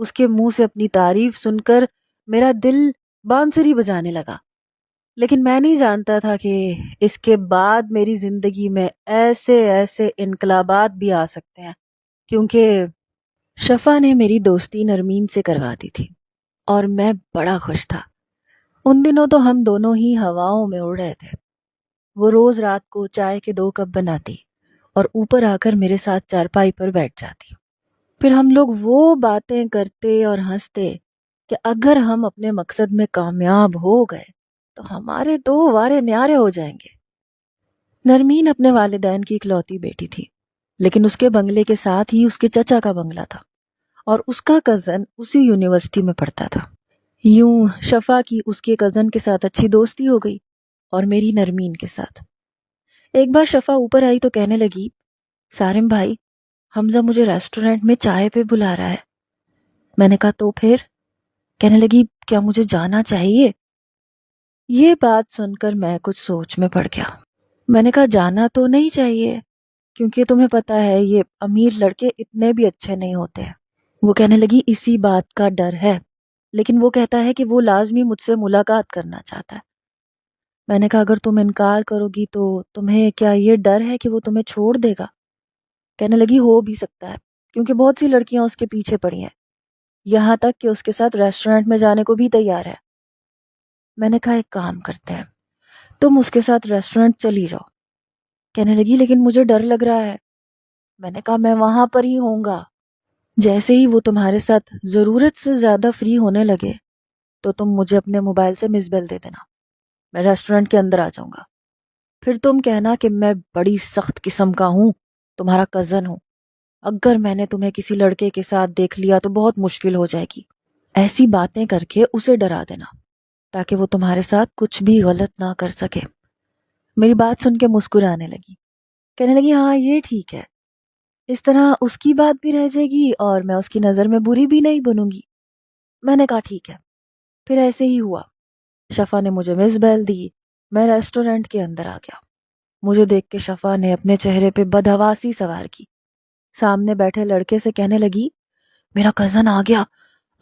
اس کے منہ سے اپنی تعریف سن کر میرا دل بانسری بجانے لگا، لیکن میں نہیں جانتا تھا کہ اس کے بعد میری زندگی میں ایسے ایسے انقلابات بھی آ سکتے ہیں، کیونکہ شفا نے میری دوستی نرمین سے کروا دی تھی اور میں بڑا خوش تھا۔ ان دنوں تو ہم دونوں ہی ہواؤں میں اڑ رہے تھے۔ وہ روز رات کو چائے کے 2 کپ بناتی اور اوپر آ کر میرے ساتھ چارپائی پر بیٹھ جاتی۔ پھر ہم لوگ وہ باتیں کرتے اور ہنستے کہ اگر ہم اپنے مقصد میں کامیاب ہو گئے تو ہمارے 2 وارے نیارے ہو جائیں گے۔ نرمین اپنے والدین کی اکلوتی بیٹی تھی، لیکن اس کے بنگلے کے ساتھ ہی اس کے چچا کا بنگلہ تھا اور اس کا کزن اسی یونیورسٹی میں پڑھتا تھا۔ یوں شفا کی اس کے کزن کے ساتھ اچھی دوستی ہو گئی اور میری نرمین کے ساتھ۔ ایک بار شفا اوپر آئی تو کہنے لگی، سارم بھائی، حمزہ مجھے ریسٹورنٹ میں چائے پہ بلا رہا ہے۔ میں نے کہا تو پھر؟ کہنے لگی، کیا مجھے جانا چاہیے؟ یہ بات سن کر میں کچھ سوچ میں پڑ گیا۔ میں نے کہا جانا تو نہیں چاہیے، کیونکہ تمہیں پتہ ہے یہ امیر لڑکے اتنے بھی اچھے نہیں ہوتے۔ وہ کہنے لگی اسی بات کا ڈر ہے، لیکن وہ کہتا ہے کہ وہ لازمی مجھ سے ملاقات کرنا چاہتا ہے۔ میں نے کہا اگر تم انکار کرو گی تو تمہیں کیا یہ ڈر ہے کہ وہ تمہیں چھوڑ دے گا؟ کہنے لگی ہو بھی سکتا ہے، کیونکہ بہت سی لڑکیاں اس کے پیچھے پڑی ہیں، یہاں تک کہ اس کے ساتھ ریسٹورنٹ میں جانے کو بھی تیار ہے۔ میں نے کہا ایک کام کرتے ہیں، تم اس کے ساتھ ریسٹورنٹ چلی جاؤ۔ کہنے لگی لیکن مجھے ڈر لگ رہا ہے۔ میں نے کہا میں وہاں پر ہی ہوں گا، جیسے ہی وہ تمہارے ساتھ ضرورت سے زیادہ فری ہونے لگے تو تم مجھے اپنے موبائل سے مس بیل دے دینا، میں ریسٹورنٹ کے اندر آ جاؤں گا۔ پھر تم کہنا کہ میں بڑی سخت قسم کا ہوں، تمہارا کزن ہوں، اگر میں نے تمہیں کسی لڑکے کے ساتھ دیکھ لیا تو بہت مشکل ہو جائے گی۔ ایسی باتیں کر کے اسے ڈرا دینا تاکہ وہ تمہارے ساتھ کچھ بھی غلط نہ کر سکے۔ میری بات سن کے مسکرانے لگی، کہنے لگی ہاں یہ ٹھیک ہے، اس طرح اس کی بات بھی رہ جائے گی اور میں اس کی نظر میں بری بھی نہیں بنوں گی۔ میں نے کہا ٹھیک ہے۔ پھر ایسے ہی ہوا، شفا نے مجھے مس بیل دی، میں ریسٹورنٹ کے اندر آ گیا۔ مجھے دیکھ کے شفا نے اپنے چہرے پہ بدحواسی سوار کی، سامنے بیٹھے لڑکے سے کہنے لگی، میرا کزن آ گیا،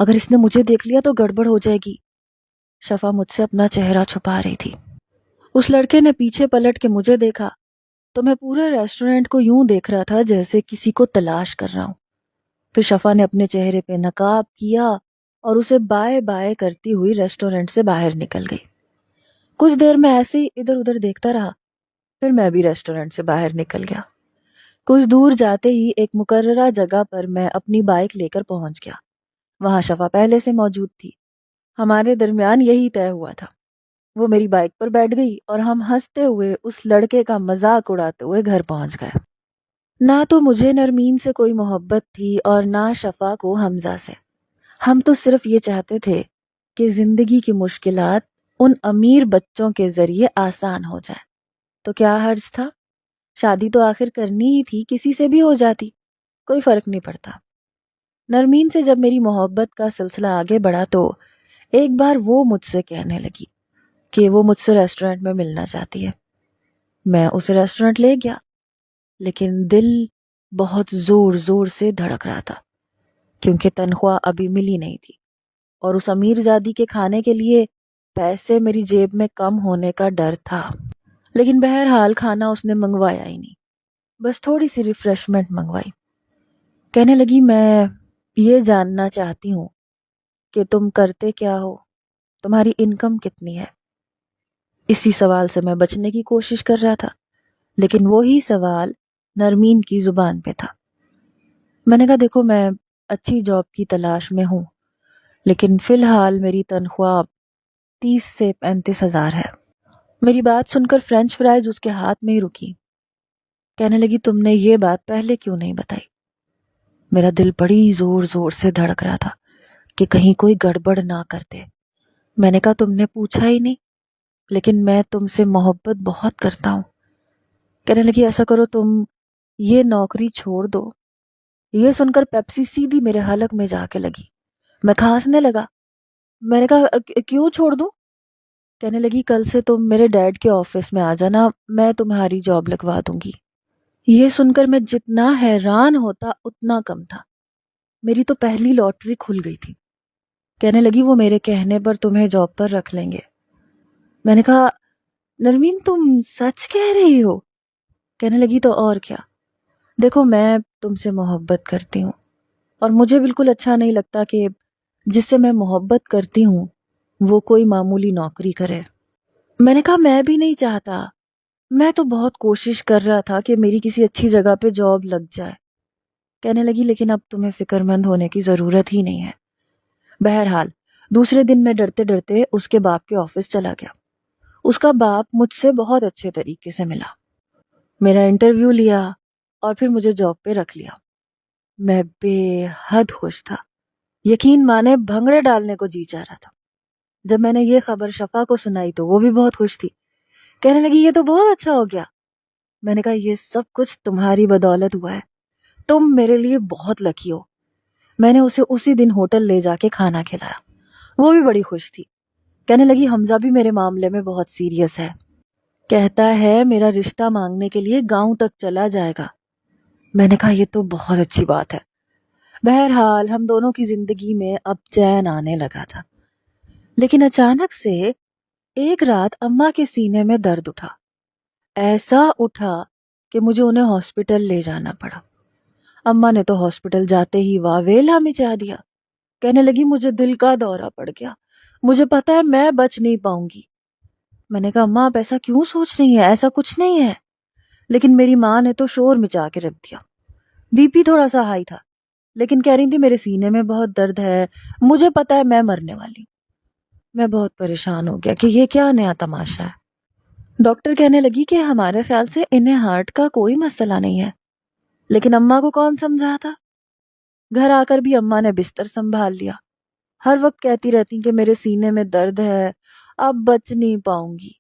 اگر اس نے مجھے دیکھ لیا تو گڑبڑ ہو جائے گی۔ شفا مجھ سے اپنا چہرہ چھپا رہی تھی۔ اس لڑکے نے پیچھے پلٹ کے مجھے دیکھا تو میں پورے ریسٹورنٹ کو یوں دیکھ رہا تھا جیسے کسی کو تلاش کر رہا ہوں۔ پھر شفا نے اپنے چہرے پہ نقاب کیا اور اسے بائے بائے کرتی ہوئی ریسٹورنٹ سے باہر نکل گئی۔ کچھ دیر میں ایسے ہی ادھر ادھر دیکھتا رہا، پھر میں بھی ریسٹورنٹ سے باہر نکل گیا۔ کچھ دور جاتے ہی ایک مقررہ جگہ پر میں اپنی بائک لے کر پہنچ گیا۔ وہاں شفا پہلے سے موجود تھی، ہمارے درمیان یہی طے ہوا تھا۔ وہ میری بائک پر بیٹھ گئی اور ہم ہنستے ہوئے اس لڑکے کا مذاق اڑاتے ہوئے گھر پہنچ گئے۔ نہ تو مجھے نرمین سے کوئی محبت تھی اور نہ شفا کو حمزہ سے۔ ہم تو صرف یہ چاہتے تھے کہ زندگی کی مشکلات ان امیر بچوں کے ذریعے آسان ہو جائے۔ تو کیا حرج تھا؟ شادی تو آخر کرنی ہی تھی، کسی سے بھی ہو جاتی، کوئی فرق نہیں پڑتا۔ نرمین سے جب میری محبت کا سلسلہ آگے بڑھا تو ایک بار وہ مجھ سے کہنے لگی کہ وہ مجھ سے ریسٹورنٹ میں ملنا چاہتی ہے۔ میں اسے ریسٹورنٹ لے گیا، لیکن دل بہت زور زور سے دھڑک رہا تھا کیونکہ تنخواہ ابھی ملی نہیں تھی اور اس امیر زادی کے کھانے کے لیے پیسے میری جیب میں کم ہونے کا ڈر تھا۔ لیکن بہرحال کھانا اس نے منگوایا ہی نہیں، بس تھوڑی سی ریفریشمنٹ منگوائی۔ کہنے لگی میں یہ جاننا چاہتی ہوں کہ تم کرتے کیا ہو، تمہاری انکم کتنی ہے؟ اسی سوال سے میں بچنے کی کوشش کر رہا تھا، لیکن وہی سوال نرمین کی زبان پہ تھا۔ میں نے کہا دیکھو میں اچھی جاب کی تلاش میں ہوں، لیکن فی الحال میری تنخواہ 30 سے 35 ہزار ہے۔ میری بات سن کر فرینچ فرائز اس کے ہاتھ میں ہی رکی۔ کہنے لگی تم نے یہ بات پہلے کیوں نہیں بتائی؟ میرا دل بڑی زور زور سے دھڑک رہا تھا کہ کہیں کوئی گڑبڑ نہ کرتے۔ میں نے کہا تم نے پوچھا ہی نہیں، لیکن میں تم سے محبت بہت کرتا ہوں۔ کہنے لگی ایسا کرو تم یہ نوکری چھوڑ دو۔ یہ سن کر پیپسی سیدھی میرے حلق میں جا کے لگی، میں کھانسنے لگا۔ میں نے کہا کیوں چھوڑ دوں؟ کہنے لگی کل سے تم میرے ڈیڈ کے آفس میں آ جانا، میں تمہاری جاب لگوا دوں گی۔ یہ سن کر میں جتنا حیران ہوتا اتنا کم تھا۔ میری تو پہلی لاٹری کھل گئی تھی۔ کہنے لگی وہ میرے کہنے پر تمہیں جاب پر رکھ لیں گے۔ میں نے کہا نرمین تم سچ کہہ رہی ہو؟ کہنے لگی تو اور کیا، دیکھو میں تم سے محبت کرتی ہوں اور مجھے بالکل اچھا نہیں لگتا کہ جس سے میں محبت کرتی ہوں وہ کوئی معمولی نوکری کرے۔ میں نے کہا میں بھی نہیں چاہتا، میں تو بہت کوشش کر رہا تھا کہ میری کسی اچھی جگہ پہ جاب لگ جائے۔ کہنے لگی لیکن اب تمہیں فکر مند ہونے کی ضرورت ہی نہیں ہے۔ بہرحال دوسرے دن میں ڈرتے ڈرتے اس کے باپ کے آفس چلا گیا۔ اس کا باپ مجھ سے بہت اچھے طریقے سے ملا، میرا انٹرویو لیا اور پھر مجھے جاب پہ رکھ لیا۔ میں بے حد خوش تھا، یقین مانے بھنگڑے ڈالنے کو جی چاہ رہا تھا۔ جب میں نے یہ خبر شفا کو سنائی تو وہ بھی بہت خوش تھی، کہنے لگی یہ تو بہت اچھا ہو گیا۔ میں نے کہا یہ سب کچھ تمہاری بدولت ہوا ہے، تم میرے لیے بہت لکی ہو۔ میں نے اسے اسی دن ہوٹل لے جا کے کھانا کھلایا، وہ بھی بڑی خوش تھی۔ کہنے لگی حمزہ بھی میرے معاملے میں بہت سیریس ہے، کہتا ہے میرا رشتہ مانگنے کے لیے گاؤں تک چلا جائے گا۔ میں نے کہا یہ تو بہت اچھی بات ہے۔ بہرحال ہم دونوں کی زندگی میں اب چین آنے لگا تھا، لیکن اچانک سے ایک رات اماں کے سینے میں درد اٹھا، ایسا اٹھا کہ مجھے انہیں ہاسپٹل لے جانا پڑا۔ اماں نے تو ہاسپٹل جاتے ہی واویلا مچا دیا، کہنے لگی مجھے دل کا دورہ پڑ گیا، مجھے پتا ہے میں بچ نہیں پاؤں گی۔ میں نے کہا اماں آپ ایسا کیوں سوچ رہی ہیں، ایسا کچھ نہیں ہے۔ لیکن میری ماں نے تو شور مچا کے رکھ دیا، بی پی تھوڑا سا ہائی تھا، لیکن کہہ رہی تھی میرے سینے میں بہت درد ہے، مجھے پتا ہے میں مرنے والی ہوں۔ میں بہت پریشان ہو گیا کہ یہ کیا نیا تماشا ہے۔ ڈاکٹر کہنے لگی کہ ہمارے خیال سے انہیں ہارٹ کا کوئی مسئلہ نہیں ہے، لیکن اماں کو کون سمجھا تھا۔ گھر آ کر بھی اماں نے بستر سنبھال لیا، ہر وقت کہتی رہتی کہ میرے سینے میں درد ہے، اب بچ نہیں پاؤں گی،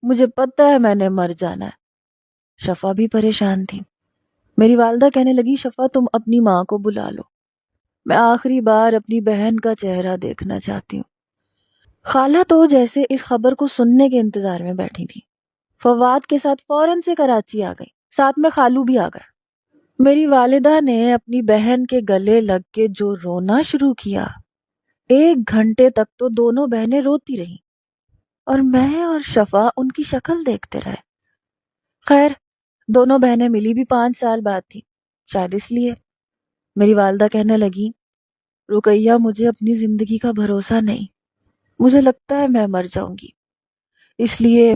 مجھے پتا ہے میں نے مر جانا ہے۔ شفا بھی پریشان تھی۔ میری والدہ کہنے لگی شفا تم اپنی ماں کو بلا لو، میں آخری بار اپنی بہن کا چہرہ دیکھنا چاہتی ہوں۔ خالہ تو جیسے اس خبر کو سننے کے انتظار میں بیٹھی تھی، فواد کے ساتھ فوراً سے کراچی آ گئی، ساتھ میں خالو بھی آ گئے۔ میری والدہ نے اپنی بہن کے گلے لگ کے جو رونا شروع کیا، 1 گھنٹے تک تو دونوں بہنیں روتی رہیں اور میں اور شفا ان کی شکل دیکھتے رہے۔ خیر دونوں بہنیں ملی بھی 5 سال بعد تھی، شاید اس لیے۔ میری والدہ کہنے لگی رقیہ مجھے اپنی زندگی کا بھروسہ نہیں، مجھے لگتا ہے میں مر جاؤں گی، اس لیے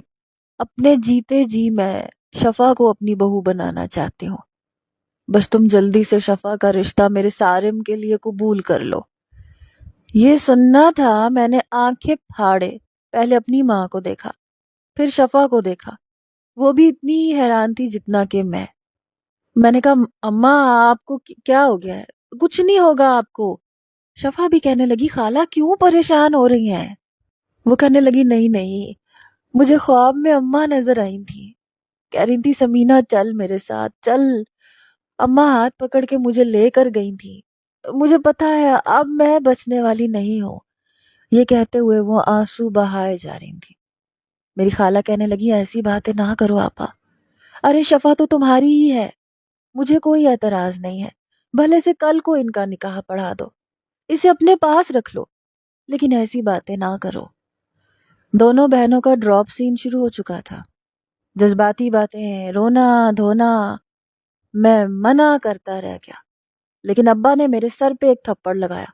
اپنے جیتے جی میں شفا کو اپنی بہو بنانا چاہتی ہوں، بس تم جلدی سے شفا کا رشتہ میرے سارم کے لیے قبول کر لو۔ یہ سننا تھا میں نے آنکھیں پھاڑے پہلے اپنی ماں کو دیکھا، پھر شفا کو دیکھا، وہ بھی اتنی ہی حیران تھی جتنا کہ میں نے کہا اماں آپ کو کیا ہو گیا ہے؟ کچھ نہیں ہوگا آپ کو۔ شفا بھی کہنے لگی خالہ کیوں پریشان ہو رہی ہیں؟ وہ کہنے لگی نہیں نہیں، مجھے خواب میں اماں نظر آئی تھی، کہہ رہی تھی سمینہ چل میرے ساتھ چل۔ اماں ہاتھ پکڑ کے مجھے لے کر گئی تھی، مجھے پتا ہے اب میں بچنے والی نہیں ہوں۔ یہ کہتے ہوئے وہ آنسو بہائے جا رہی تھی۔ میری خالہ کہنے لگی ایسی باتیں نہ کرو آپا، ارے شفا تو تمہاری ہی ہے، مجھے کوئی اعتراض نہیں ہے، بھلے سے کل کو ان کا نکاح پڑھا دو، اسے اپنے پاس رکھ لو، لیکن ایسی باتیں نہ کرو۔ دونوں بہنوں کا ڈراپ سین شروع ہو چکا تھا، جذباتی باتیں، رونا دھونا۔ میں منع کرتا رہ گیا، لیکن ابا نے میرے سر پہ ایک تھپڑ لگایا،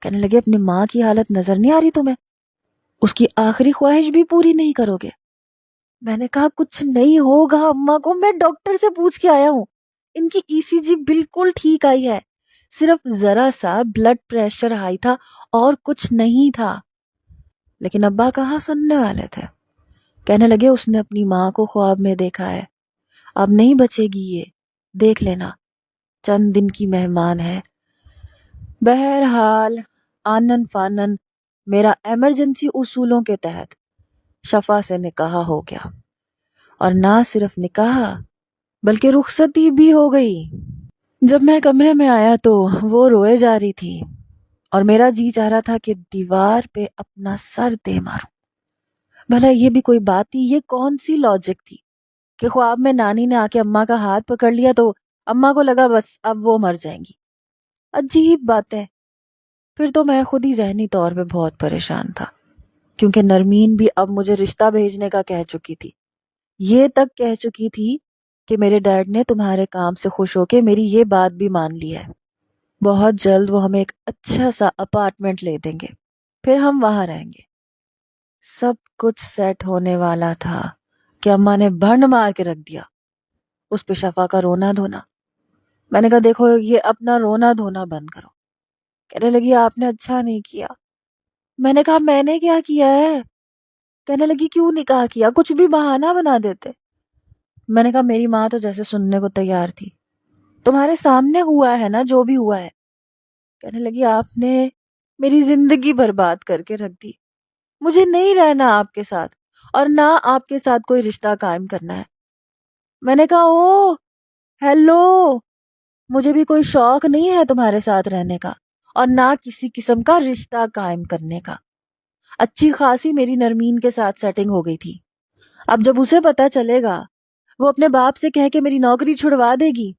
کہنے لگے اپنی ماں کی حالت نظر نہیں آ رہی تمہیں؟ اس کی آخری خواہش بھی پوری نہیں کرو گے؟ میں نے کہا کچھ نہیں ہوگا اماں کو، میں ڈاکٹر سے پوچھ کے آیا ہوں، ان کی ای سی جی بالکل ٹھیک آئی ہے، صرف ذرا سا بلڈ پریشر ہائی تھا اور کچھ نہیں تھا۔ لیکن ابا کہاں سننے والے تھے، کہنے لگے اس نے اپنی ماں کو خواب میں دیکھا ہے، اب نہیں بچے گی یہ، دیکھ لینا، چند دن کی مہمان ہے۔ بہرحال آنن فانن میرا ایمرجنسی اصولوں کے تحت شفا سے نکاح ہو گیا، اور نہ صرف نکاح بلکہ رخصتی بھی ہو گئی۔ جب میں کمرے میں آیا تو وہ روئے جا رہی تھی اور میرا جی چاہ رہا تھا کہ دیوار پہ اپنا سر دے ماروں۔ بھلا یہ بھی کوئی بات تھی، یہ کون سی لاجک تھی کہ خواب میں نانی نے آ کے اماں کا ہاتھ پکڑ لیا تو اماں کو لگا بس اب وہ مر جائیں گی، عجیب باتیں. پھر تو میں خود ہی ذہنی طور پہ بہت پریشان تھا، کیونکہ نرمین بھی اب مجھے رشتہ بھیجنے کا کہہ چکی تھی. یہ تک کہہ چکی تھی کہ میرے ڈیڈ نے تمہارے کام سے خوش ہو کے میری یہ بات بھی مان لی ہے. بہت جلد وہ ہمیں ایک اچھا سا اپارٹمنٹ لے دیں گے، پھر ہم وہاں رہیں گے. سب کچھ سیٹ ہونے والا تھا کہ اماں نے بھنڈ مار کے رکھ دیا اس پہ شفا کا رونا دھونا. میں نے کہا دیکھو یہ اپنا رونا دھونا بند کرو. کہنے لگی آپ نے اچھا نہیں کیا. میں نے کہا میں نے کیا کیا ہے؟ کہنے لگی کیوں نکاح کیا، کچھ بھی بہانہ بنا دیتے. میں نے کہا میری ماں تو جیسے سننے کو تیار تھی، تمہارے سامنے ہوا ہے نا جو بھی ہوا ہے. کہنے لگی آپ نے میری زندگی برباد کر کے رکھ دی، مجھے نہیں رہنا آپ کے ساتھ اور نہ آپ کے ساتھ کوئی رشتہ قائم کرنا ہے. میں نے کہا او ہیلو، مجھے بھی کوئی شوق نہیں ہے تمہارے ساتھ رہنے کا اور نہ کسی قسم کا رشتہ قائم کرنے کا. اچھی خاصی میری نرمین کے ساتھ سیٹنگ ہو گئی تھی. اب جب اسے پتا چلے گا وہ اپنے باپ سے کہہ کے میری نوکری چھڑوا دے گی.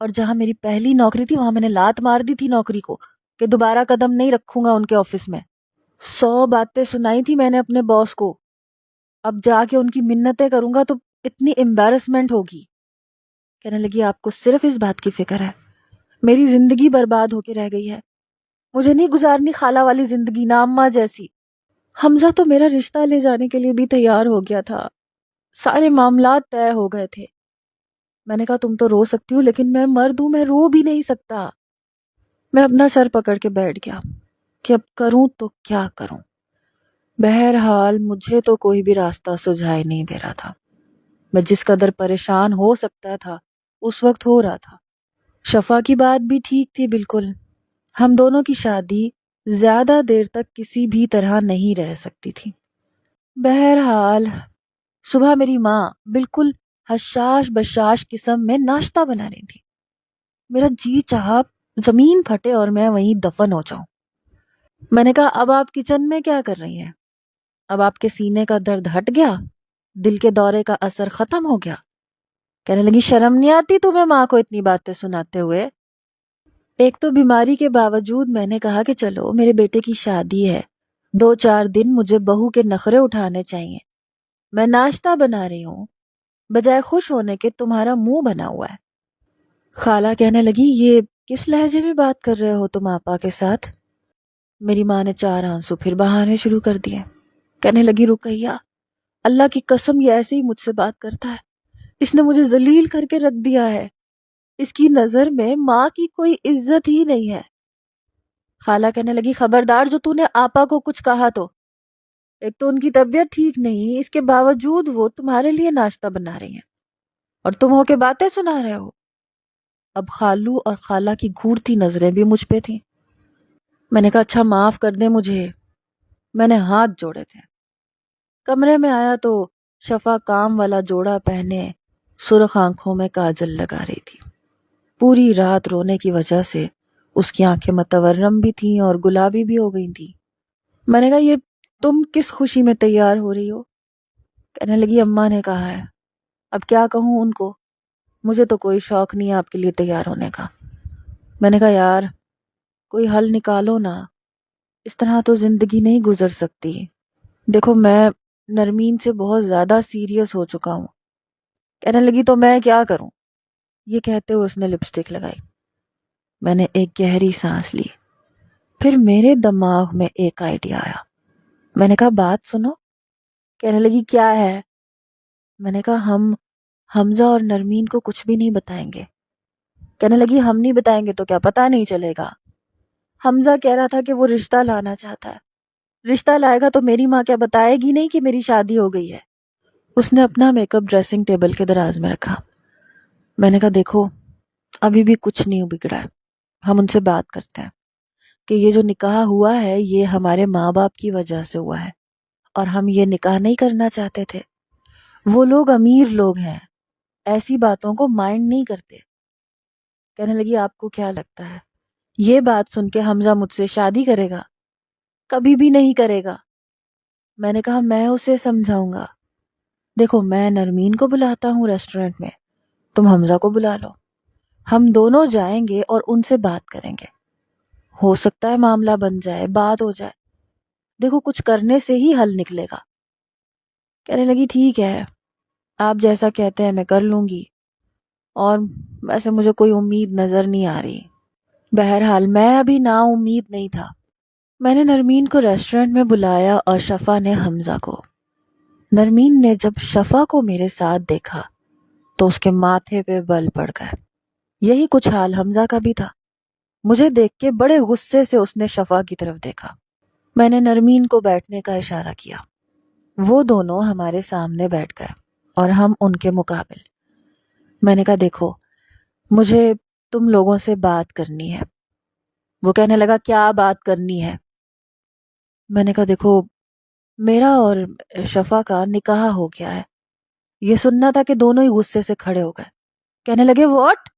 اور جہاں میری پہلی نوکری تھی وہاں میں نے لات مار دی تھی نوکری کو کہ دوبارہ قدم نہیں رکھوں گا ان کے آفس میں. 100 باتیں سنائی تھی میں نے اپنے باس کو. اب جا کے ان کی منتیں کروں گا تو اتنی امبیرسمنٹ ہوگی. کہنے لگی آپ کو صرف اس بات کی فکر ہے، میری زندگی برباد ہو کے رہ گئی ہے، مجھے نہیں گزارنی خالہ والی زندگی نا اماں جیسی. حمزہ تو میرا رشتہ لے جانے کے لیے بھی تیار ہو گیا تھا، سارے معاملات طے ہو گئے تھے. میں نے کہا تم تو رو سکتی ہو لیکن میں مرد ہوں، میں رو بھی نہیں سکتا. میں اپنا سر پکڑ کے بیٹھ گیا کہ اب کروں تو کیا کروں. بہرحال مجھے تو کوئی بھی راستہ سجھائی نہیں دے رہا تھا. میں جس قدر پریشان ہو سکتا تھا اس وقت ہو رہا تھا. شفا کی بات بھی ٹھیک تھی بالکل، ہم دونوں کی شادی زیادہ دیر تک کسی بھی طرح نہیں رہ سکتی تھی. بہرحال صبح میری ماں بالکل حشاش بشاش قسم میں ناشتہ بنا رہی تھی. میرا جی چاہا زمین پھٹے اور میں وہیں دفن ہو جاؤں. میں نے کہا اب آپ کچن میں کیا کر رہی ہیں؟ اب آپ کے سینے کا درد ہٹ گیا؟ دل کے دورے کا اثر ختم ہو گیا؟ کہنے لگی شرم نہیں آتی تمہیں ماں کو اتنی باتیں سناتے ہوئے؟ ایک تو بیماری کے باوجود میں نے کہا کہ چلو میرے بیٹے کی شادی ہے، 2-4 دن مجھے بہو کے نخرے اٹھانے چاہیے. میں ناشتہ بنا رہی ہوں بجائے خوش ہونے کے تمہارا منہ بنا ہوا ہے. خالہ کہنے لگی یہ کس لہجے میں بات کر رہے ہو تم آپا کے ساتھ؟ میری ماں نے 4 آنسو پھر بہانے شروع کر دیے. کہنے لگی رقیہ اللہ کی قسم یہ ایسے ہی مجھ سے بات کرتا ہے، اس نے مجھے ذلیل کر کے رکھ دیا ہے، اس کی نظر میں ماں کی کوئی عزت ہی نہیں ہے. خالہ کہنے لگی خبردار جو تو نے آپا کو کچھ کہا تو. ایک تو ان کی طبیعت ٹھیک نہیں، اس کے باوجود وہ تمہارے لیے ناشتہ بنا رہی ہیں اور تم ہو کے باتیں سنا رہے ہو. اب خالو اور خالہ کی گھورتی نظریں بھی مجھ پہ تھیں. میں نے کہا اچھا معاف کر دیں مجھے. میں نے ہاتھ جوڑے تھے. کمرے میں آیا تو شفا کام والا جوڑا پہنے سرخ آنکھوں میں کاجل لگا رہی تھی. پوری رات رونے کی وجہ سے اس کی آنکھیں متورم بھی تھیں اور گلابی بھی ہو گئی تھیں. میں نے کہا یہ تم کس خوشی میں تیار ہو رہی ہو؟ کہنے لگی اماں نے کہا ہے. اب کیا کہوں ان کو، مجھے تو کوئی شوق نہیں ہے آپ کے لیے تیار ہونے کا. میں نے کہا یار کوئی حل نکالو نا، اس طرح تو زندگی نہیں گزر سکتی. دیکھو میں نرمین سے بہت زیادہ سیریس ہو چکا ہوں. کہنے لگی تو میں کیا کروں؟ یہ کہتے ہوئے اس نے لپسٹک لگائی. میں نے ایک گہری سانس لی. پھر میرے دماغ میں ایک آئیڈیا آیا. میں نے کہا بات سنو. کہنے لگی کیا ہے؟ میں نے کہا ہم حمزہ اور نرمین کو کچھ بھی نہیں بتائیں گے. کہنے لگی ہم نہیں بتائیں گے تو کیا پتہ نہیں چلے گا؟ حمزہ کہہ رہا تھا کہ وہ رشتہ لانا چاہتا ہے، رشتہ لائے گا تو میری ماں کیا بتائے گی نہیں کہ میری شادی ہو گئی ہے؟ اس نے اپنا میک اپ ڈریسنگ ٹیبل کے دراز میں رکھا. میں نے کہا دیکھو ابھی بھی کچھ نہیں بگڑا ہے، ہم ان سے بات کرتے ہیں کہ یہ جو نکاح ہوا ہے یہ ہمارے ماں باپ کی وجہ سے ہوا ہے اور ہم یہ نکاح نہیں کرنا چاہتے تھے. وہ لوگ امیر لوگ ہیں، ایسی باتوں کو مائنڈ نہیں کرتے. کہنے لگی آپ کو کیا لگتا ہے یہ بات سن کے حمزہ مجھ سے شادی کرے گا؟ کبھی بھی نہیں کرے گا. میں نے کہا میں اسے سمجھاؤں گا. دیکھو میں نرمین کو بلاتا ہوں ریسٹورنٹ میں، تم حمزہ کو بلا لو، ہم دونوں جائیں گے اور ان سے بات کریں گے. ہو سکتا ہے معاملہ بن جائے، بات ہو جائے، دیکھو کچھ کرنے سے ہی حل نکلے گا۔ کہنے لگی ٹھیک ہے، آپ جیسا کہتے ہیں میں کر لوں گی، اور ویسے مجھے کوئی امید نظر نہیں آ رہی۔ بہرحال میں ابھی نا امید نہیں تھا۔ میں نے نرمین کو ریسٹورنٹ میں بلایا اور شفا نے حمزہ کو۔ نرمین نے جب شفا کو میرے ساتھ دیکھا تو اس کے ماتھے پہ بل پڑ گئے۔ یہی کچھ حال حمزہ کا بھی تھا۔ مجھے دیکھ کے بڑے غصے سے اس نے شفا کی طرف دیکھا۔ میں نے نرمین کو بیٹھنے کا اشارہ کیا۔ وہ دونوں ہمارے سامنے بیٹھ گئے اور ہم ان کے مقابل۔ میں نے کہا دیکھو مجھے تم لوگوں سے بات کرنی ہے۔ وہ کہنے لگا کیا بات کرنی ہے؟ میں نے کہا دیکھو میرا اور شفا کا نکاح ہو گیا ہے۔ یہ سننا تھا کہ دونوں ہی غصے سے کھڑے ہو گئے۔ کہنے لگے واٹ؟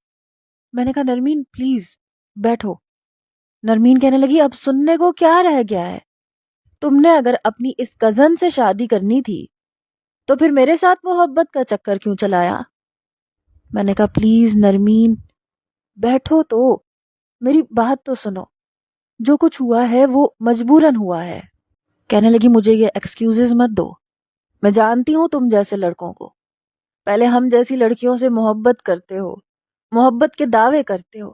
میں نے کہا نرمین پلیز بیٹھو۔ نرمین کہنے لگی اب سننے کو کیا رہ گیا ہے؟ تم نے اگر اپنی اس کزن سے شادی کرنی تھی تو پھر میرے ساتھ محبت کا چکر کیوں چلایا؟ میں نے کہا پلیز نرمین بیٹھو تو، میری بات تو سنو، جو کچھ ہوا ہے وہ مجبوراً ہوا ہے۔ کہنے لگی مجھے یہ ایکسکیوزز مت دو، میں جانتی ہوں تم جیسے لڑکوں کو، پہلے ہم جیسی لڑکیوں سے محبت کرتے ہو، محبت کے دعوے کرتے ہو،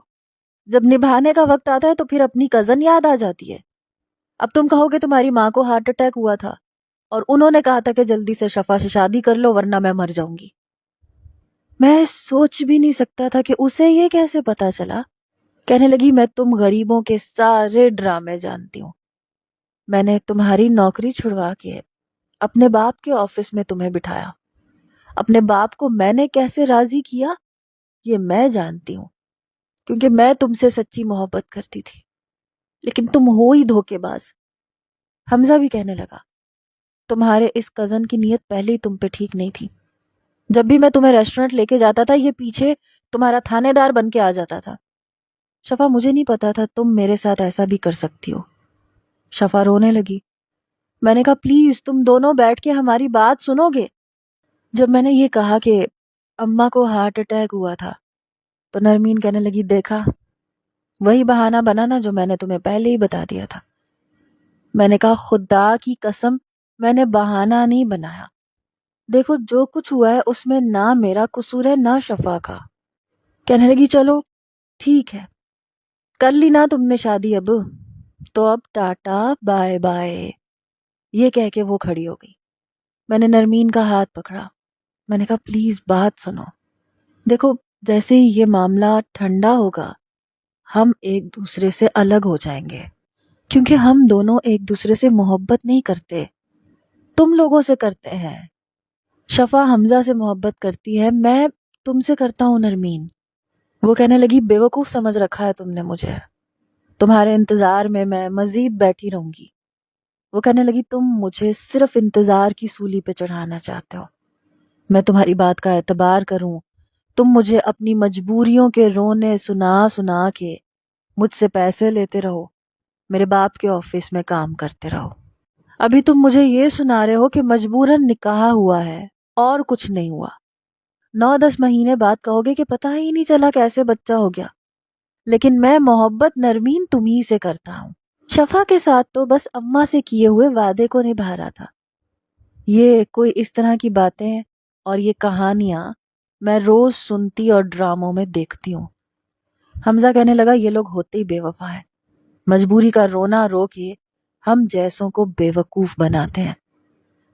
جب نبھانے کا وقت آتا ہے تو پھر اپنی کزن یاد آ جاتی ہے۔ اب تم کہو گے تمہاری ماں کو ہارٹ اٹیک ہوا تھا اور انہوں نے کہا تھا کہ جلدی سے شفا سے شادی کر لو ورنہ میں مر جاؤں گی۔ میں سوچ بھی نہیں سکتا تھا کہ اسے یہ کیسے پتا چلا۔ کہنے لگی میں تم غریبوں کے سارے ڈرامے جانتی ہوں۔ میں نے تمہاری نوکری چھڑوا کے اپنے باپ کے آفس میں تمہیں بٹھایا، اپنے باپ کو میں نے کیسے راضی کیا یہ میں جانتی ہوں، کیونکہ میں تم سے سچی محبت کرتی تھی، لیکن تم ہو ہی دھوکے باز۔ حمزہ بھی کہنے لگا تمہارے اس کزن کی نیت پہلے ہی تم پہ ٹھیک نہیں تھی۔ جب بھی میں تمہیں ریسٹورنٹ لے کے جاتا تھا یہ پیچھے تمہارا تھانے دار بن کے آ جاتا تھا۔ شفا مجھے نہیں پتا تھا تم میرے ساتھ ایسا بھی کر سکتی ہو۔ شفا رونے لگی۔ میں نے کہا پلیز تم دونوں بیٹھ کے ہماری بات سنو گے؟ جب میں نے یہ کہا کہ اماں کو ہارٹ اٹیک ہوا تھا تو نرمین کہنے لگی دیکھا وہی بہانہ بنا نا جو میں نے تمہیں پہلے ہی بتا دیا تھا۔ میں نے کہا خدا کی قسم میں نے بہانہ نہیں بنایا، دیکھو جو کچھ ہوا ہے اس میں نہ میرا قصور ہے نہ شفا کا۔ کہنے لگی چلو ٹھیک ہے، کر لی نا تم نے شادی اب تو اب ٹاٹا بائے بائے، یہ کہہ کے وہ کھڑی ہو گئی۔ میں نے نرمین کا ہاتھ پکڑا۔ میں نے کہا پلیز بات سنو، دیکھو جیسے ہی یہ معاملہ ٹھنڈا ہوگا ہم ایک دوسرے سے الگ ہو جائیں گے، کیونکہ ہم دونوں ایک دوسرے سے محبت نہیں کرتے، تم لوگوں سے کرتے ہیں۔ شفا حمزہ سے محبت کرتی ہے، میں تم سے کرتا ہوں نرمین۔ وہ کہنے لگی بیوقوف سمجھ رکھا ہے تم نے مجھے، تمہارے انتظار میں میں مزید بیٹھی رہوں گی۔ وہ کہنے لگی تم مجھے صرف انتظار کی سولی پہ چڑھانا چاہتے ہو، میں تمہاری بات کا اعتبار کروں، تم مجھے اپنی مجبوریوں کے رونے سنا سنا کے مجھ سے پیسے لیتے رہو، میرے باپ کے آفس میں کام کرتے رہو۔ ابھی تم مجھے یہ سنا رہے ہو کہ مجبوراً نکاح ہوا ہے اور کچھ نہیں ہوا، 9-10 مہینے بعد کہو گے کہ پتہ ہی نہیں چلا کیسے بچہ ہو گیا، لیکن میں محبت نرمین تمہیں سے کرتا ہوں۔ شفا کے ساتھ تو بس اماں سے کیے ہوئے وعدے کو نبھا رہا تھا۔ یہ کوئی اس طرح کی باتیں اور یہ کہانیاں میں روز سنتی اور ڈراموں میں دیکھتی ہوں۔ حمزہ کہنے لگا یہ لوگ ہوتے ہی بے وفا ہیں، مجبوری کا رونا رو کے ہم جیسوں کو بے وقوف بناتے ہیں۔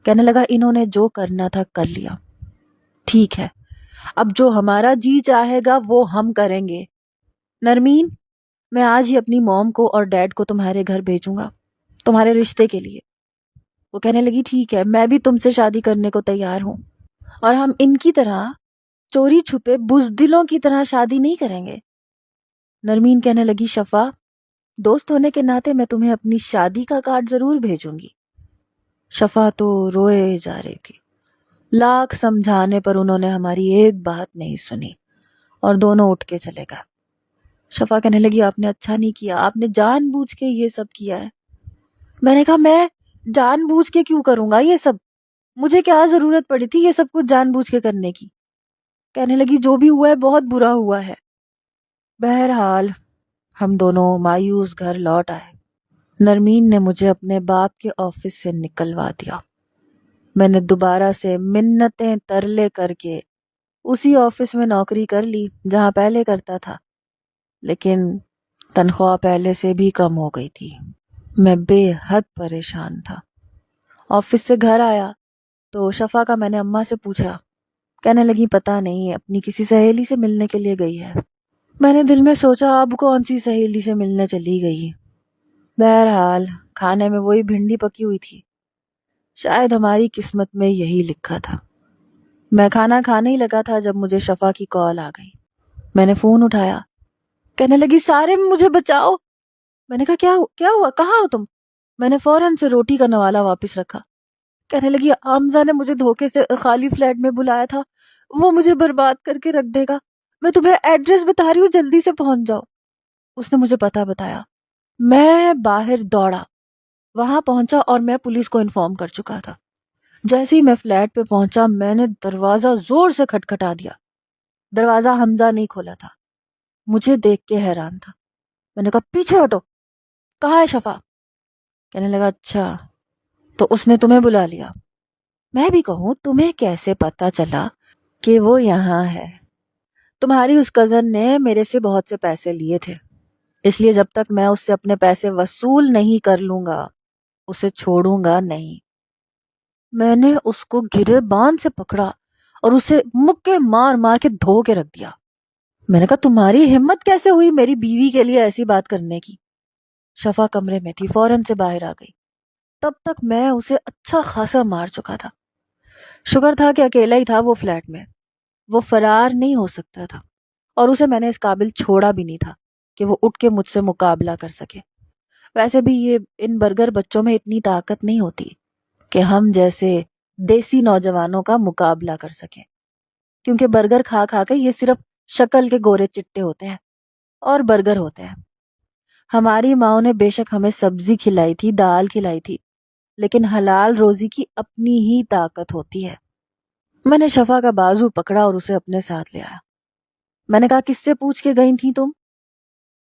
کہنے لگا انہوں نے جو کرنا تھا کر لیا، ٹھیک ہے اب جو ہمارا جی چاہے گا وہ ہم کریں گے۔ نرمین میں آج ہی اپنی موم کو اور ڈیڈ کو تمہارے گھر بھیجوں گا تمہارے رشتے کے لیے۔ وہ کہنے لگی ٹھیک ہے میں بھی تم سے شادی کرنے کو تیار ہوں، اور ہم ان کی طرح چوری چھپے بزدلوں کی طرح شادی نہیں کریں گے۔ نرمین کہنے لگی شفا دوست ہونے کے ناطے میں تمہیں اپنی شادی کا کارڈ ضرور بھیجوں گی۔ شفا تو روئے جا رہی تھی، لاکھ سمجھانے پر انہوں نے ہماری ایک بات نہیں سنی اور دونوں اٹھ کے چلے گئے۔ شفا کہنے لگی آپ نے اچھا نہیں کیا، آپ نے جان بوجھ کے یہ سب کیا ہے۔ میں نے کہا میں جان بوجھ کے کیوں کروں گا یہ سب، مجھے کیا ضرورت پڑی تھی یہ سب کچھ جان بوجھ کے کرنے کی۔ کہنے لگی جو بھی ہوا ہے بہت برا ہوا ہے۔ بہرحال ہم دونوں مایوس گھر لوٹ آئے۔ نرمین نے مجھے اپنے باپ کے آفس سے نکلوا دیا۔ میں نے دوبارہ سے منتیں ترلے کر کے اسی آفس میں نوکری کر لی جہاں پہلے کرتا تھا، لیکن تنخواہ پہلے سے بھی کم ہو گئی تھی۔ میں بے حد پریشان تھا۔ آفس سے گھر آیا تو شفا کا میں نے اماں سے پوچھا۔ کہنے لگی پتہ نہیں، اپنی کسی سہیلی سے ملنے کے لیے گئی ہے۔ میں نے دل میں سوچا اب کون سی سہیلی سے ملنے چلی گئی۔ بہرحال کھانے میں وہی بھنڈی پکی ہوئی تھی، شاید ہماری قسمت میں یہی لکھا تھا۔ میں کھانا کھانے ہی لگا تھا جب مجھے شفا کی کال آ گئی۔ میں نے فون اٹھایا۔ کہنے لگی سارے مجھے بچاؤ۔ میں نے کہا کیا ہوا، کہاں ہو تم؟ میں نے فوراً سے روٹی کا نوالا واپس رکھا۔ کہنے لگی حمزہ نے مجھے دھوکے سے خالی فلیٹ میں بلایا تھا، وہ مجھے برباد کر کے رکھ دے گا۔ میں تمہیں ایڈریس بتا رہی ہوں، جلدی سے پہنچ جاؤ۔ اس نے مجھے پتہ بتایا۔ میں باہر دوڑا، وہاں پہنچا اور میں پولیس کو انفارم کر چکا تھا۔ جیسے ہی میں فلیٹ پہ پہنچا میں نے دروازہ زور سے کھٹکھٹا دیا۔ دروازہ حمزہ نہیں کھولا تھا، مجھے دیکھ کے حیران تھا۔ میں نے کہا پیچھے ہٹو، کہاں ہے شفا؟ کہنے لگا اچھا تو اس نے تمہیں بلا لیا۔ میں بھی کہوں تمہیں کیسے پتا چلا کہ وہ یہاں ہے؟ تمہاری اس کزن نے میرے سے بہت سے پیسے لیے تھے، اس لیے جب تک میں اس سے اپنے پیسے وصول نہیں کر لوں گا اسے چھوڑوں گا نہیں۔ میں نے اس کو گریبان سے پکڑا اور اسے مکے مار مار کے دھو کے رکھ دیا۔ میں نے کہا تمہاری ہمت کیسے ہوئی میری بیوی کے لیے ایسی بات کرنے کی؟ شفا کمرے میں تھی، فوراً سے باہر آ گئی۔ تب تک میں اسے اچھا خاصا مار چکا تھا۔ شکر تھا کہ اکیلا ہی تھا وہ فلیٹ میں، وہ فرار نہیں ہو سکتا تھا، اور اسے میں نے اس قابل چھوڑا بھی نہیں تھا کہ وہ اٹھ کے مجھ سے مقابلہ کر سکے۔ ویسے بھی یہ ان برگر بچوں میں اتنی طاقت نہیں ہوتی کہ ہم جیسے دیسی نوجوانوں کا مقابلہ کر سکیں، کیونکہ برگر کھا کھا کے یہ صرف شکل کے گورے چٹے ہوتے ہیں اور برگر ہوتے ہیں۔ ہماری ماں نے بے شک ہمیں سبزی کھلائی تھی، دال کھلائی تھی، لیکن حلال روزی کی اپنی ہی طاقت ہوتی ہے۔ میں نے شفا کا بازو پکڑا اور اسے اپنے ساتھ لے آیا۔ میں نے کہا کس سے پوچھ کے گئی تھی تم؟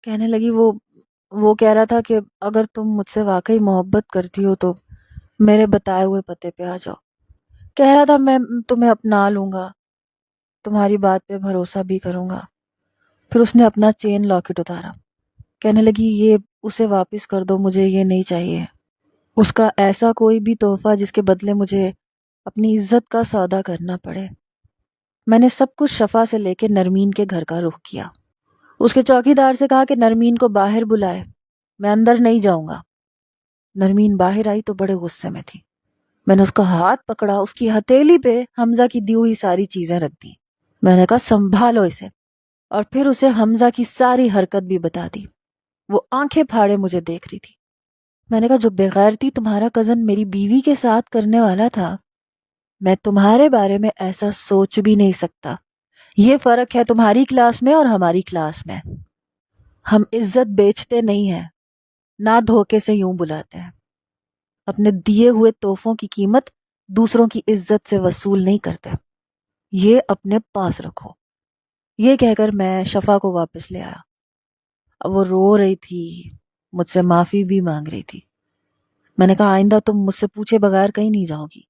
کہنے لگی وہ کہہ رہا تھا کہ اگر تم مجھ سے واقعی محبت کرتی ہو تو میرے بتائے ہوئے پتے پہ آ جاؤ۔ کہہ رہا تھا میں تمہیں اپنا لوں گا، تمہاری بات پہ بھروسہ بھی کروں گا۔ پھر اس نے اپنا چین لاکٹ اتارا۔ کہنے لگی یہ اسے واپس کر دو، مجھے یہ نہیں چاہیے۔ اس کا ایسا کوئی بھی تحفہ جس کے بدلے مجھے اپنی عزت کا سودا کرنا پڑے۔ میں نے سب کچھ شفا سے لے کے نرمین کے گھر کا رخ کیا۔ اس کے چوکیدار سے کہا کہ نرمین کو باہر بلائے، میں اندر نہیں جاؤں گا۔ نرمین باہر آئی تو بڑے غصے میں تھی۔ میں نے اس کا ہاتھ پکڑا، اس کی ہتھیلی پہ حمزہ کی دی ہوئی ساری چیزیں رکھ دی۔ میں نے کہا سنبھالو اسے، اور پھر اسے حمزہ کی ساری حرکت بھی بتا دی۔ وہ آنکھیں پھاڑے مجھے دیکھ رہی تھی۔ میں نے کہا جو بغیرتی تمہارا کزن میری بیوی کے ساتھ کرنے والا تھا، میں تمہارے بارے میں ایسا سوچ بھی نہیں سکتا۔ یہ فرق ہے تمہاری کلاس میں اور ہماری کلاس میں۔ ہم عزت بیچتے نہیں ہیں، نہ دھوکے سے یوں بلاتے ہیں۔ اپنے دیے ہوئے تحفوں کی قیمت دوسروں کی عزت سے وصول نہیں کرتے، یہ اپنے پاس رکھو۔ یہ کہہ کر میں شفا کو واپس لے آیا۔ اب وہ رو رہی تھی، مجھ سے معافی بھی مانگ رہی تھی۔ میں نے کہا آئندہ تم مجھ سے پوچھے بغیر کہیں نہیں جاؤ گی؟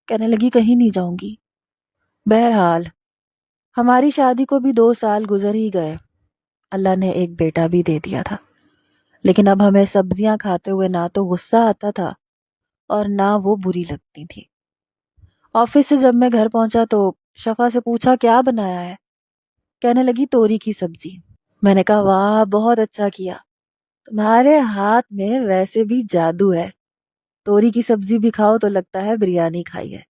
کہنے لگی کہیں نہیں جاؤں گی۔ بہرحال ہماری شادی کو بھی 2 سال گزر ہی گئے۔ اللہ نے ایک بیٹا بھی دے دیا تھا، لیکن اب ہمیں سبزیاں کھاتے ہوئے نہ تو غصہ آتا تھا اور نہ وہ بری لگتی تھی۔ آفس سے جب میں گھر پہنچا تو شفا سے پوچھا کیا بنایا ہے؟ کہنے لگی توری کی سبزی۔ میں نے کہا واہ بہت اچھا کیا، تمہارے ہاتھ میں ویسے بھی جادو ہے، توری کی سبزی بھی کھاؤ تو لگتا ہے بریانی کھائی ہے۔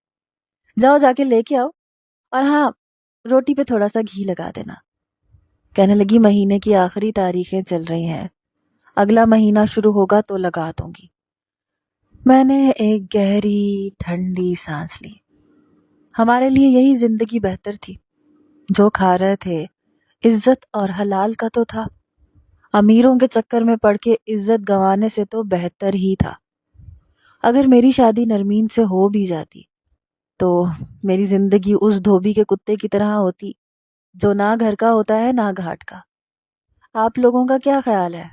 جاؤ جا کے لے کے آؤ، اور ہاں روٹی پہ تھوڑا سا گھی لگا دینا۔ کہنے لگی مہینے کی آخری تاریخیں چل رہی ہیں، اگلا مہینہ شروع ہوگا تو لگا دوں گی۔ میں نے ایک گہری ٹھنڈی سانس لی۔ ہمارے لیے یہی زندگی بہتر تھی۔ جو کھا رہے تھے عزت اور حلال کا تو تھا، امیروں کے چکر میں پڑ کے عزت گنوانے سے تو بہتر ہی تھا۔ اگر میری شادی نرمین سے ہو بھی جاتی تو میری زندگی اس دھوبی کے کتے کی طرح ہوتی جو نہ گھر کا ہوتا ہے نہ گھاٹ کا۔ آپ لوگوں کا کیا خیال ہے؟